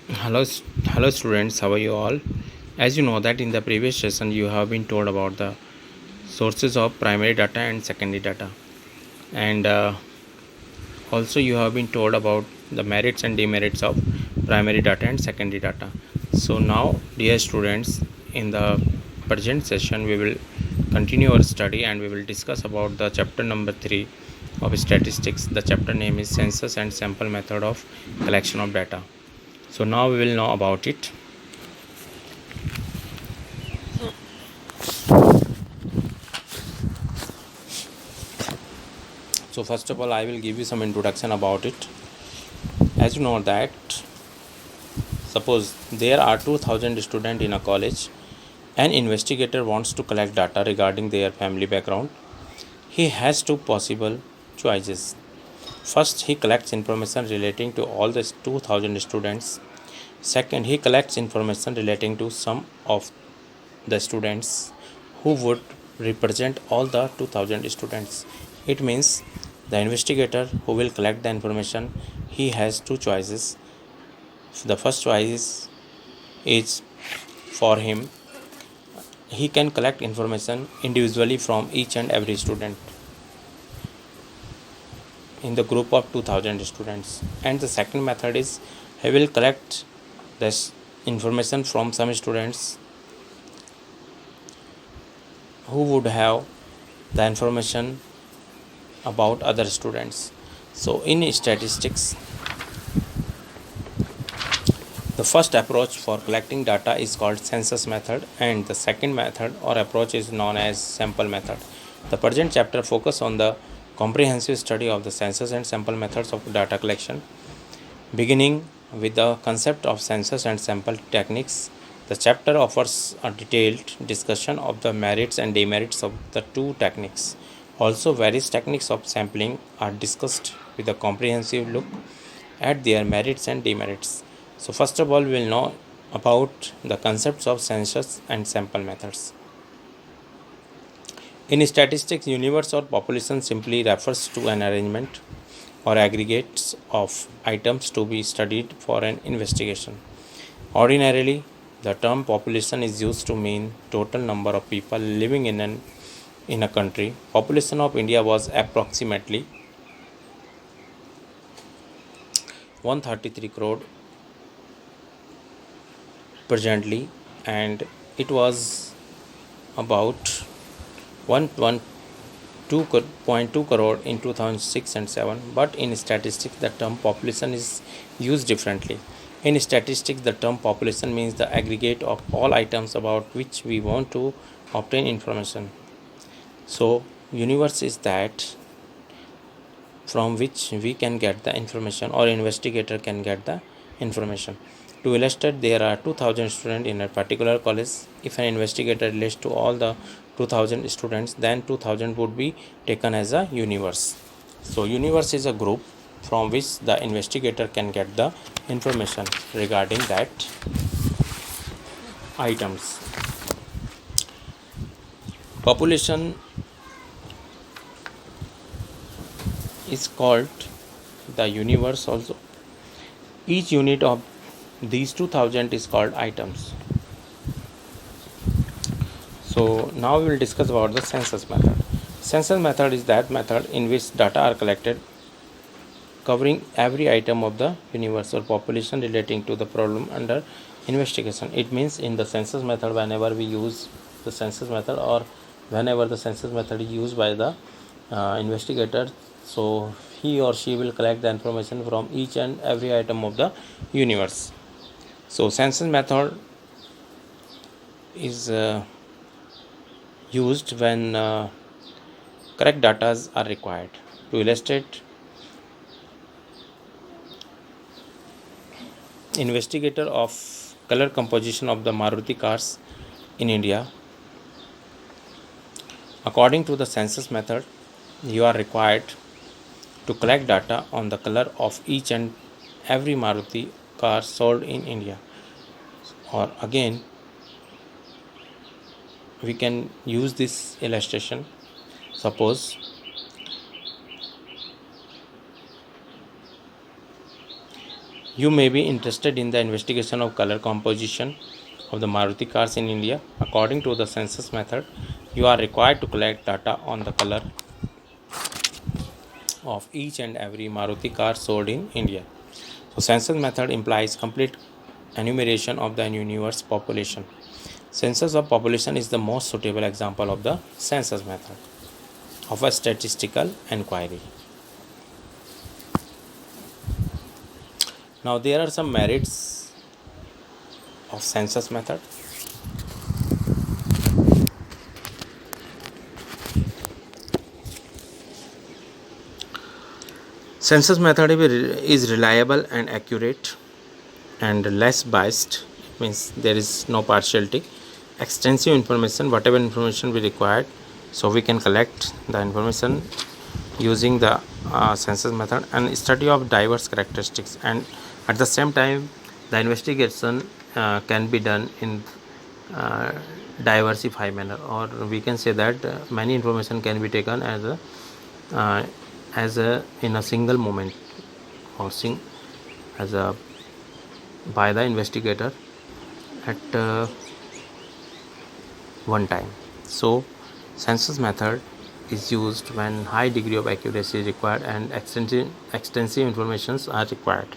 Hello, hello students. How are you all? As you know that in the previous session you have been told about the sources of primary data and secondary data, and also you have been told about the merits and demerits of primary data and secondary data. So now, dear students, in the present session we will continue our study and we will discuss about the chapter number 3 of statistics. The chapter name is census and sample method of collection of data. So now we will know about it. So first of all, I will give you some introduction about it. As you know that, suppose there are 2000 students in a college. An investigator wants to collect data regarding their family background. He has two possible choices. First, he collects information relating to all the 2000 students. Second, he collects information relating to some of the students who would represent all the 2000 students. It means the investigator who will collect the information, he has two choices. The first choice is for him, he can collect information individually from each and every student in the group of 2000 students. And the second method is he will collect this information from some students who would have the information about other students. So in statistics, the first approach for collecting data is called census method, and the second method or approach is known as sample method. The present chapter focus on the comprehensive study of the census and sample methods of data collection. Beginning with the concept of census and sample techniques, the chapter offers a detailed discussion of the merits and demerits of the two techniques. Also, various techniques of sampling are discussed with a comprehensive look at their merits and demerits. So, first of all, we will know about the concepts of census and sample methods. In statistics, universe or population simply refers to an arrangement or aggregates of items to be studied for an investigation. Ordinarily, the term population is used to mean total number of people living in a country. Population of India was approximately 133 crore presently, and it was about 112.2 crore in 2006 and 7. But in statistics, the term population is used differently. In statistics, the term population means the aggregate of all items about which we want to obtain information. So universe is that from which we can get the information or investigator can get the information. To illustrate, there are 2000 students in a particular college. If an investigator lists to all the 2000 students, then 2000 would be taken as a universe. So universe is a group from which the investigator can get the information regarding that items. Population is called the universe also. Each unit of these 2000 is called items. So now we will discuss about the census method. Census method is that method in which data are collected covering every item of the universe or population relating to the problem under investigation. It means in the census method, whenever we use the census method or whenever the census method is used by the investigator, so he or she will collect the information from each and every item of the universe. So census method is used when correct data are required. To illustrate, investigator of color composition of the Maruti cars in India, according to the census method, you are required to collect data on the color of each and every Maruti car sold in India. Or again, we can use this illustration. Suppose You may be interested in the investigation of color composition of the Maruti cars in India. According to the census method, you are required to collect data on the color of each and every Maruti car sold in India. So census method implies complete enumeration of the universe population. Census of population is the most suitable example of the census method of a statistical inquiry. Now there are some merits of census method. Census method is reliable and accurate and less biased. It means there is no partiality. Extensive information, whatever information we required, so we can collect the information using the census method, and study of diverse characteristics, and at the same time the investigation can be done in diversified manner, or we can say that many information can be taken as a in a single moment, or as a by the investigator at one time. So census method is used when high degree of accuracy is required and extensive informations are required.